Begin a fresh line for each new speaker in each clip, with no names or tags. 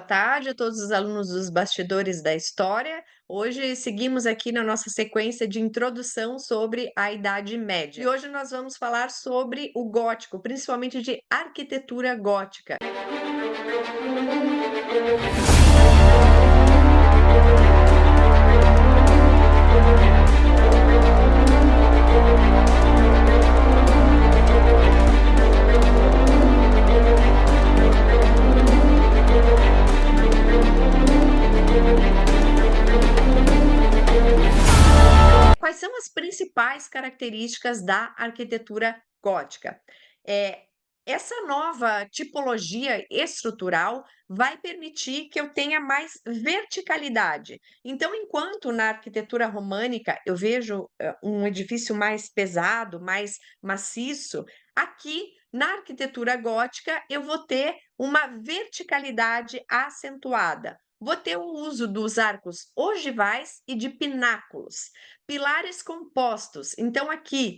tarde a todos os alunos dos Bastidores da História. Hoje seguimos aqui na nossa sequência de introdução sobre a Idade Média. E hoje nós vamos falar sobre o gótico, principalmente de arquitetura gótica. Quais são as principais características da arquitetura gótica? Eh, Essa nova tipologia estrutural vai permitir que eu tenha mais verticalidade. Então, enquanto na arquitetura românica eu vejo, um edifício mais pesado, mais maciço, aqui na arquitetura gótica eu vou ter uma verticalidade acentuada. Vou ter o uso dos arcos ogivais e de pináculos. Pilares compostos. Então, aqui,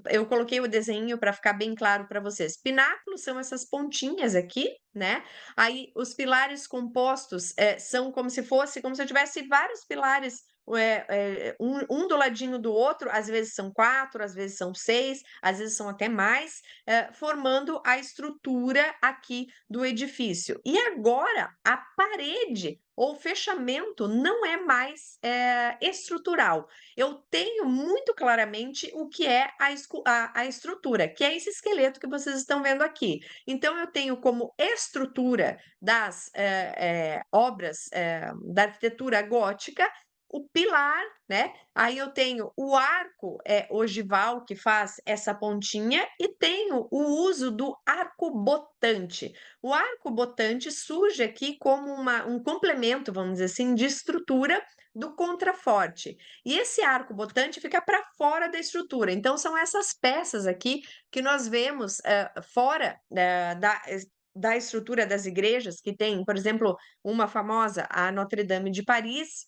eu coloquei o desenho para ficar bem claro para vocês. Pináculos são essas pontinhas aqui, né? Aí, os pilares compostos são como se eu tivesse vários pilares, um do ladinho do outro, às vezes são 4, às vezes são 6, às vezes são até mais, formando a estrutura aqui do edifício. E agora, a parede ou fechamento não é mais estrutural. Eu tenho muito claramente o que é a estrutura, que é esse esqueleto que vocês estão vendo aqui. Então, eu tenho como estrutura das obras da arquitetura gótica o pilar, né? Aí eu tenho o arco ogival que faz essa pontinha e tenho o uso do arco-botante. O arco-botante surge aqui como um complemento, vamos dizer assim, de estrutura do contraforte. E esse arco-botante fica para fora da estrutura. Então, são essas peças aqui que nós vemos fora da estrutura das igrejas, que tem, por exemplo, uma famosa, a Notre-Dame de Paris,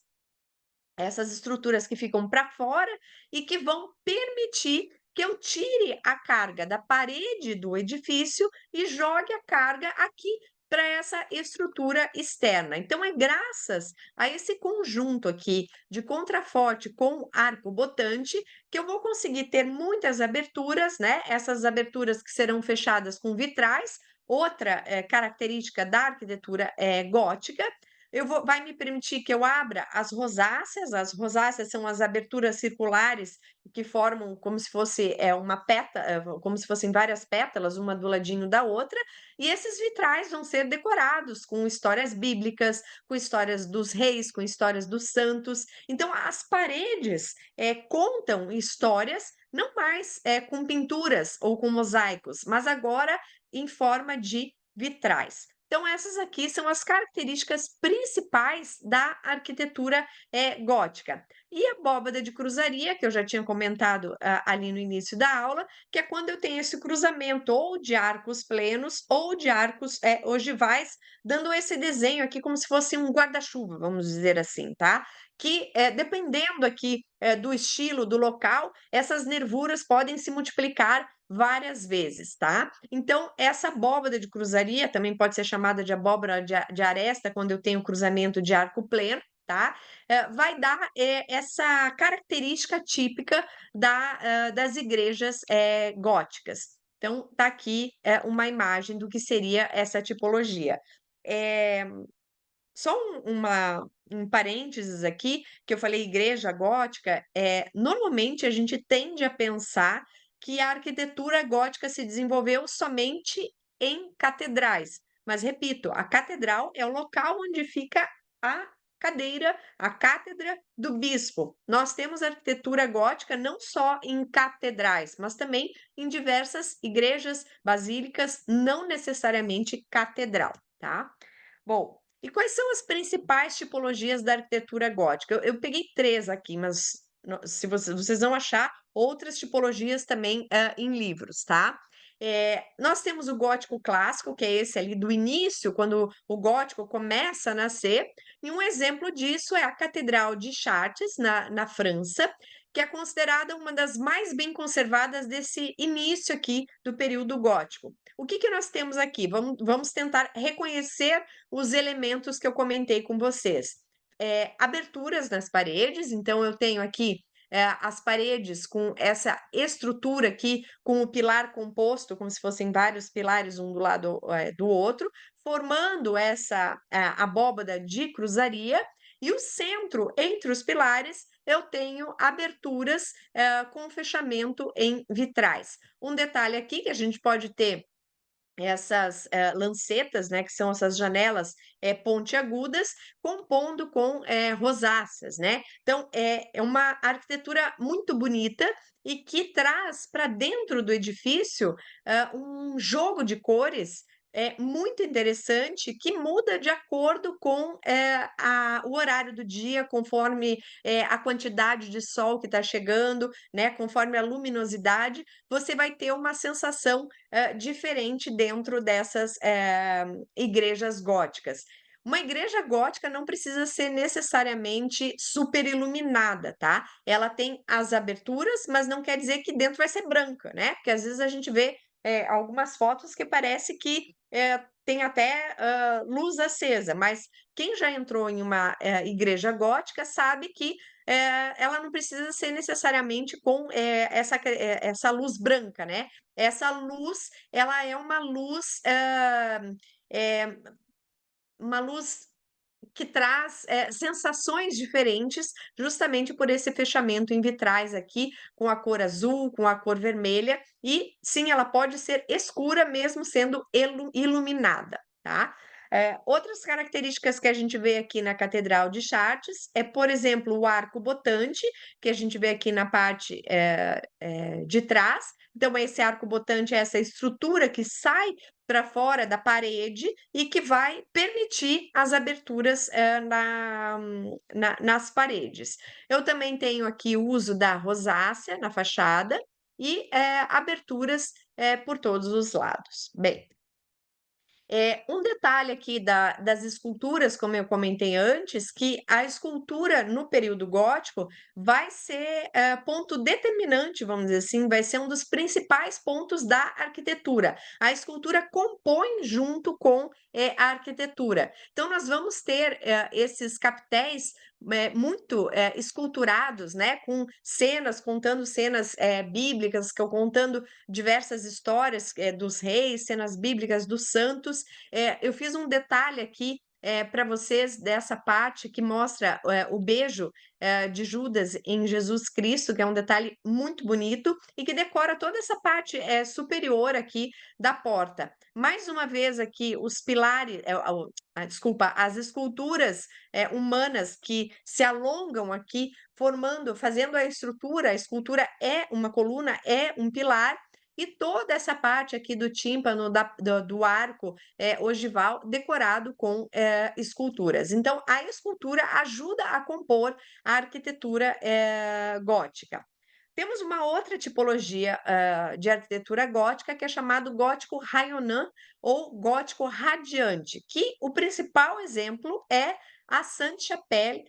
essas estruturas que ficam para fora e que vão permitir que eu tire a carga da parede do edifício e jogue a carga aqui para essa estrutura externa. Então, é graças a esse conjunto aqui de contraforte com arco-botante que eu vou conseguir ter muitas aberturas, né? Essas aberturas que serão fechadas com vitrais. Outra característica da arquitetura gótica, vai me permitir que eu abra as rosáceas são as aberturas circulares que formam como se fosse uma como se fossem várias pétalas, uma do ladinho da outra, e esses vitrais vão ser decorados com histórias bíblicas, com histórias dos reis, com histórias dos santos. Então, as paredes contam histórias, não mais com pinturas ou com mosaicos, mas agora em forma de vitrais. Então, essas aqui são as características principais da arquitetura gótica. E a abóbada de cruzaria, que eu já tinha comentado ali no início da aula, que é quando eu tenho esse cruzamento ou de arcos plenos ou de arcos ogivais, dando esse desenho aqui como se fosse um guarda-chuva, vamos dizer assim, tá? Que, dependendo aqui do estilo, do local, essas nervuras podem se multiplicar várias vezes, tá? Então, essa abóbada de cruzaria também pode ser chamada de abóbora de aresta, quando eu tenho cruzamento de arco pleno, tá? Vai dar essa característica típica das igrejas góticas. Então, tá aqui uma imagem do que seria essa tipologia. Só um parênteses aqui, que eu falei igreja gótica, normalmente a gente tende a pensar que a arquitetura gótica se desenvolveu somente em catedrais. Mas, repito, a catedral é o local onde fica a cadeira, a cátedra do bispo. Nós temos arquitetura gótica não só em catedrais, mas também em diversas igrejas, basílicas, não necessariamente catedral, tá? Bom, e quais são as principais tipologias da arquitetura gótica? Eu peguei 3 aqui, mas se vocês vão achar outras tipologias também em livros, tá? Nós temos o gótico clássico, que é esse ali do início, quando o gótico começa a nascer, e um exemplo disso é a Catedral de Chartres, na França, que é considerada uma das mais bem conservadas desse início aqui do período gótico. O que que nós temos aqui? Vamos tentar reconhecer os elementos que eu comentei com vocês. Aberturas nas paredes, então eu tenho aqui as paredes com essa estrutura aqui, com o pilar composto, como se fossem vários pilares um do lado do outro, formando essa abóbada de cruzaria, e o centro entre os pilares eu tenho aberturas com fechamento em vitrais. Um detalhe aqui que a gente pode ter essas lancetas, né, que são essas janelas pontiagudas, compondo com rosáceas, né? Então, é uma arquitetura muito bonita e que traz para dentro do edifício um jogo de cores muito interessante, que muda de acordo com o horário do dia, conforme a quantidade de sol que está chegando, né? Conforme a luminosidade, você vai ter uma sensação diferente dentro dessas igrejas góticas. Uma igreja gótica não precisa ser necessariamente super iluminada, tá? Ela tem as aberturas, mas não quer dizer que dentro vai ser branca, né? Porque às vezes a gente vê algumas fotos que parece que tem até luz acesa, mas quem já entrou em uma igreja gótica sabe que ela não precisa ser necessariamente com essa luz branca, né? Essa luz, ela é eh, uma luz que traz sensações diferentes, justamente por esse fechamento em vitrais aqui, com a cor azul, com a cor vermelha, e sim, ela pode ser escura mesmo sendo iluminada, tá? Outras características que a gente vê aqui na Catedral de Chartres é, por exemplo, o arco botante, que a gente vê aqui na parte de trás. Então, esse arco botante é essa estrutura que sai para fora da parede e que vai permitir as aberturas nas paredes. Eu também tenho aqui o uso da rosácea na fachada e aberturas por todos os lados. Bem, um detalhe aqui das esculturas, como eu comentei antes, que a escultura no período gótico vai ser ponto determinante, vamos dizer assim, vai ser um dos principais pontos da arquitetura. A escultura compõe junto com a arquitetura. Então, nós vamos ter esses capitéis muito esculturados, né, com cenas, contando cenas bíblicas, contando diversas histórias dos reis, cenas bíblicas dos santos. Eu fiz um detalhe aqui para vocês dessa parte que mostra o beijo de Judas em Jesus Cristo, que é um detalhe muito bonito e que decora toda essa parte superior aqui da porta. Mais uma vez aqui, os pilares, desculpa, as esculturas humanas que se alongam aqui, fazendo a escultura é uma coluna, é um pilar, e toda essa parte aqui do tímpano, do arco ogival, decorado com esculturas. Então, a escultura ajuda a compor a arquitetura gótica. Temos uma outra tipologia de arquitetura gótica que é chamado gótico rayonnant ou gótico radiante, que o principal exemplo é a Sainte-Chapelle,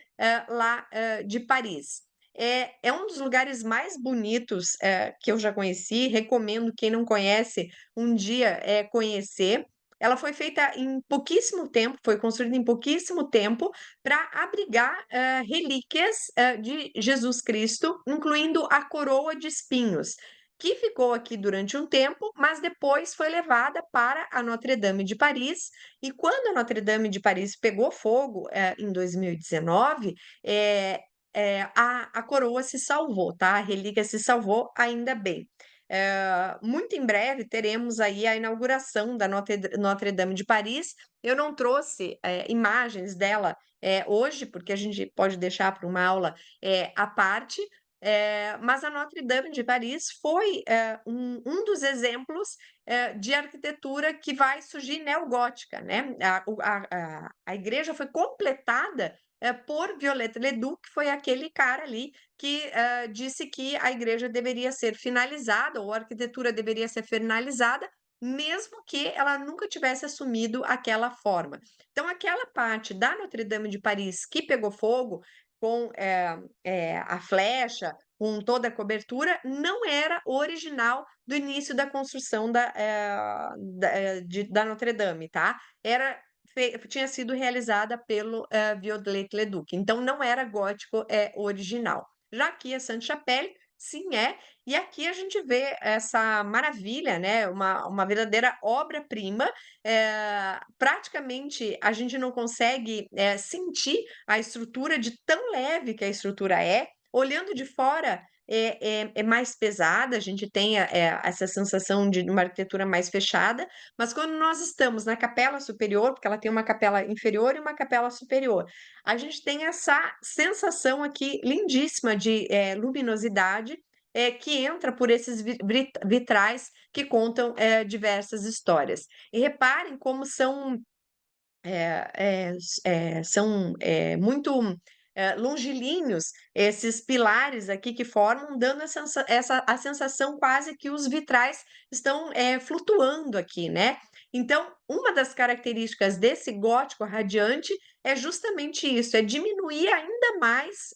lá de Paris. É um dos lugares mais bonitos que eu já conheci. Recomendo quem não conhece um dia conhecer. Ela foi feita em pouquíssimo tempo, foi construída em pouquíssimo tempo para abrigar relíquias de Jesus Cristo, incluindo a coroa de espinhos, que ficou aqui durante um tempo, mas depois foi levada para a Notre-Dame de Paris. E quando a Notre-Dame de Paris pegou fogo em 2019, a coroa se salvou, tá? A relíquia se salvou, ainda bem. Muito em breve teremos aí a inauguração da Notre-Dame de Paris. Eu não trouxe imagens dela hoje, porque a gente pode deixar para uma aula à parte, mas a Notre-Dame de Paris foi um dos exemplos de arquitetura que vai surgir neogótica, né? A igreja foi completada por Viollet Ledoux, que foi aquele cara ali que disse que a igreja deveria ser finalizada, ou a arquitetura deveria ser finalizada, mesmo que ela nunca tivesse assumido aquela forma. Então, aquela parte da Notre-Dame de Paris que pegou fogo com a flecha, com toda a cobertura, não era o original do início da construção da Notre Dame, tá? Tinha sido realizada pelo Viollet-le-Duc, então não era gótico original. Já aqui a Sainte-Chapelle, sim é, e aqui a gente vê essa maravilha, né? Uma verdadeira obra-prima. Praticamente a gente não consegue sentir a estrutura de tão leve que a estrutura é. Olhando de fora, é mais pesada, a gente tem essa sensação de uma arquitetura mais fechada, mas quando nós estamos na capela superior, porque ela tem uma capela inferior e uma capela superior, a gente tem essa sensação aqui lindíssima de luminosidade, que entra por esses vitrais que contam diversas histórias. E reparem como são muito longilíneos esses pilares aqui que formam, dando a sensação quase que os vitrais estão flutuando aqui, né? Então, uma das características desse gótico radiante é justamente isso, é diminuir ainda mais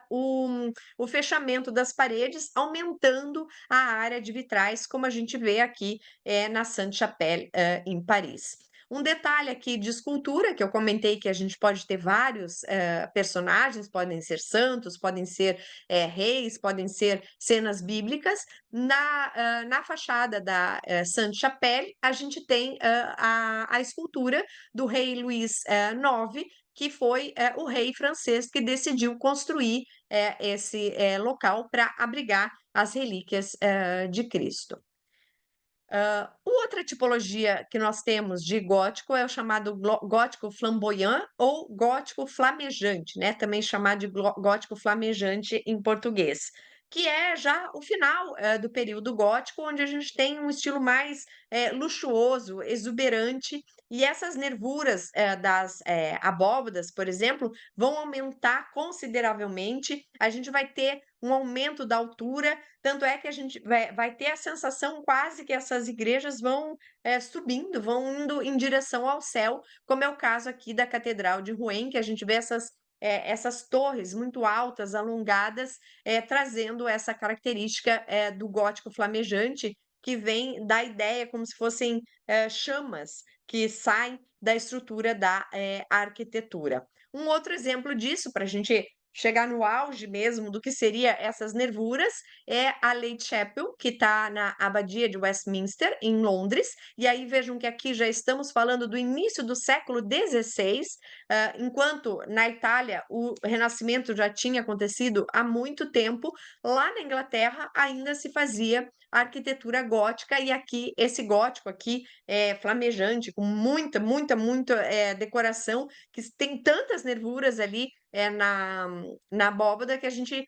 o fechamento das paredes, aumentando a área de vitrais, como a gente vê aqui na Sainte-Chapelle, em Paris. Um detalhe aqui de escultura, que eu comentei que a gente pode ter vários personagens, podem ser santos, podem ser reis, podem ser cenas bíblicas. Na fachada da Sainte-Chapelle, a gente tem a escultura do rei Luís IX, que foi o rei francês que decidiu construir esse local para abrigar as relíquias de Cristo. Outra tipologia que nós temos de gótico é o chamado gótico flamboyant ou gótico flamejante, né? Também chamado de gótico flamejante em português, que é já o final do período gótico, onde a gente tem um estilo mais luxuoso, exuberante, e essas nervuras das abóbadas, por exemplo, vão aumentar consideravelmente. A gente vai ter um aumento da altura, tanto é que a gente vai ter a sensação quase que essas igrejas vão subindo, vão indo em direção ao céu, como é o caso aqui da Catedral de Rouen, que a gente vê essas torres muito altas, alongadas, trazendo essa característica do gótico flamejante, que vem da ideia como se fossem chamas que saem da estrutura da arquitetura. Um outro exemplo disso, para a gente chegar no auge mesmo do que seria essas nervuras, é a Lady Chapel, que está na Abadia de Westminster, em Londres. E aí vejam que aqui já estamos falando do início do século XVI, enquanto na Itália o Renascimento já tinha acontecido há muito tempo, lá na Inglaterra ainda se fazia a arquitetura gótica, e aqui esse gótico aqui é flamejante, com muita decoração, que tem tantas nervuras ali na abóbada que a gente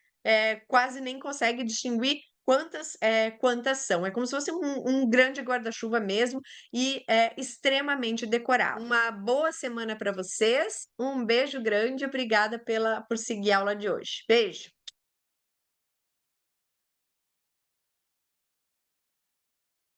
quase nem consegue distinguir quantas são. É como se fosse um grande guarda-chuva mesmo e extremamente decorado. Uma boa semana para vocês, um beijo grande, obrigada por seguir a aula de hoje. Beijo!